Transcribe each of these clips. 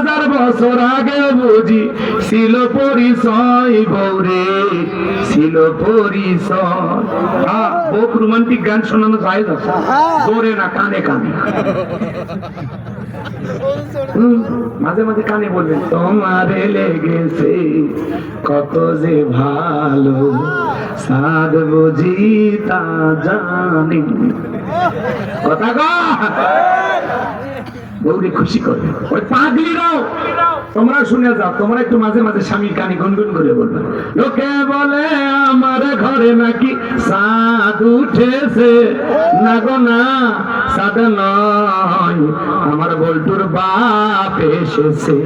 1000 বছর আগে বুঝি ছিল পরিচয় বৌরে, ছিল পরিচয়। বহুত রোমান্টিক গান শোনানো যায় না, জোরে না, কানে কানে, মাঝে মাঝে কানে বলবেন। তোমারে লেগেছে কত যে ভালো, সাদ বুঝি তা জানি। কথা গো, বউকে খুশি করবে। ওই পাগলিরাও তোমরা শুনে যাও, তোমরা একটু মাঝে মাঝে স্বামীর কানে গুনগুন করে বলবে। লোকে বলে আমার ঘরে নাকি সাদ উঠেছে, না গো না, সাদ নয়, আমার বল্টুর বাপ এসেছে।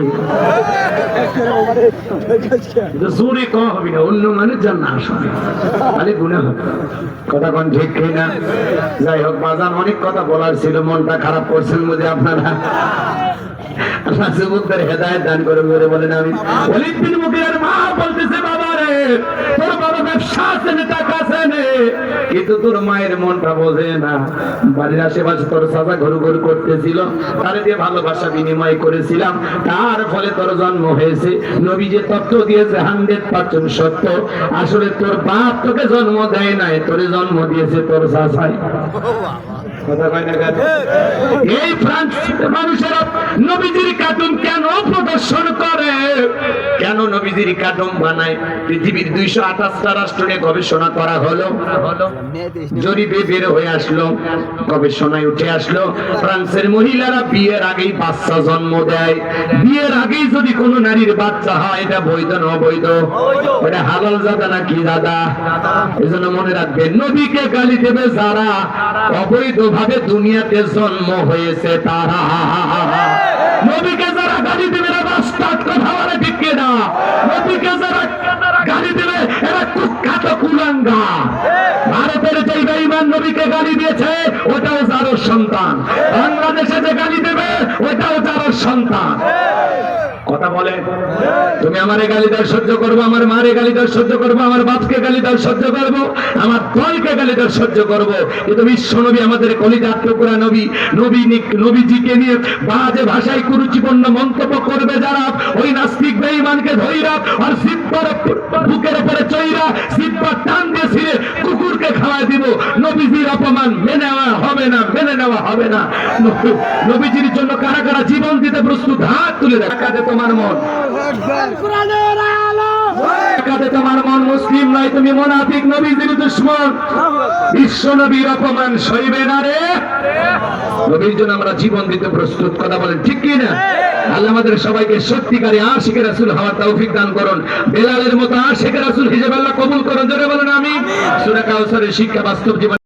জোরে কম হবে না, অন্য মানুষ যার না শোনে তাহলে গুণে হবে। কথা কোন ঠিক কিনা? যাই হোক বাজান, অনেক কথা বলার ছিল, মনটা খারাপ করছেন বুঝে আপনারা। আল্লাহ যুবকদের হেদায়েত দান করে বলেন আমি। ওয়ালিদ বিন মুগীরার মা বলতেছে, বাবা রে, তোর বাবা ব্যবসা আছে না, টাকা আছে না, কিন্তু তোর মায়ের মনটা বোঝে না। বাড়ির আশেপাশে তোর চাচা ঘুরু ঘুরু করতেছিল, তারে দিয়ে ভালোবাসা বিনিময় করেছিলাম, তার ফলে তোর জন্ম হয়েছে। নবী যে তত্ত্ব দিয়েছে 100% সত্য। আসলে তোর বাপ তোকে জন্ম দেয় নাই, তোরে জন্ম দিয়েছে তোর চাচাই। কথা কয় না কেন? এই ফ্রান্স মানুষেরা নবীজির কার্টুন কেন প্রদর্শন করে, কেন নবীজির কার্টুন বানায়? পৃথিবীর 228টা রাষ্ট্র নিয়ে গবেষণা করা হলো, জরিপে বের হয়ে আসলো, গবেষণায় উঠে আসলো, ফ্রান্সের মহিলারা বিয়ের আগেই বাচ্চা জন্ম দেয়। বিয়ের আগেই যদি কোনো নারীর বাচ্চা হয়, এটা বৈধ না অবৈধ? এটা হালাল জাদা নাকি দাদা? এজন্য মনে রাখবেন, নবীকে গালি দেবে যারা, অবৈধ ভাবে দুনিয়াতে জন্ম হয়েছে তারা। নবীকে যারা গালি দেবে এরা বাস্তাদ, কথা বলে ঠিক কিনা? নবীকে যারা গালি দেবে এরা কুখ্যাত কুলাঙ্গার। ভারতের যে বেঈমান নবীকে গালি দিয়েছে ওটাও যারও সন্তান, বাংলাদেশে যে গালি দেবে ওটাও যারও সন্তান। কথা বলে, তুমি আমারে গালি দাও সহ্য করবো, আমার মারে গালি দাও সহ্য করবো, আমার বাপকে গালি দাও সহ্য করবো, আমার দলকে গালি দাও সহ্য করবো, কিন্তু বিশ্ব নবী আমাদের কলিজার টুকরা নবী, নবীজিকে নিয়ে বাজে ভাষায় কুরুচিপূর্ণ মন্তব্য করবে যারা, ওই নাস্তিক বেঈমানকে ধইরা আর সিব্বার বুকের উপরে চইরা সিব্বার টান দিয়ে ছিঁড়ে কুকুরকে খাওয়াই দিব। নবীজির অপমান মেনে নেওয়া হবে না, মেনে নেওয়া হবে না। নবীজির জন্য কারা কারা জীবন দিতে প্রস্তুত? হাত তুলে দেখ। তোমার মন, তোমার মন মুসলিম নয়, তুমি মুনাফিক, নবীজির দুশমন। বিশ্ব নবীর অপমান সইবে না রে। নবীর জন্য আমরা জীবন দিতে প্রস্তুত। কথা বলেন ঠিক কি না? আল্লাহ আমাদের সবাইকে সত্যিকারে আশিকে রাসূল হওয়ার তৌফিক দান করুন। বেলালের মতো আশিকে রাসূল হিসেবে আল্লাহ কবুল করুন। জোরে বলেন আমিন। সূরা কাউসারের শিক্ষা বাস্তব জীবন।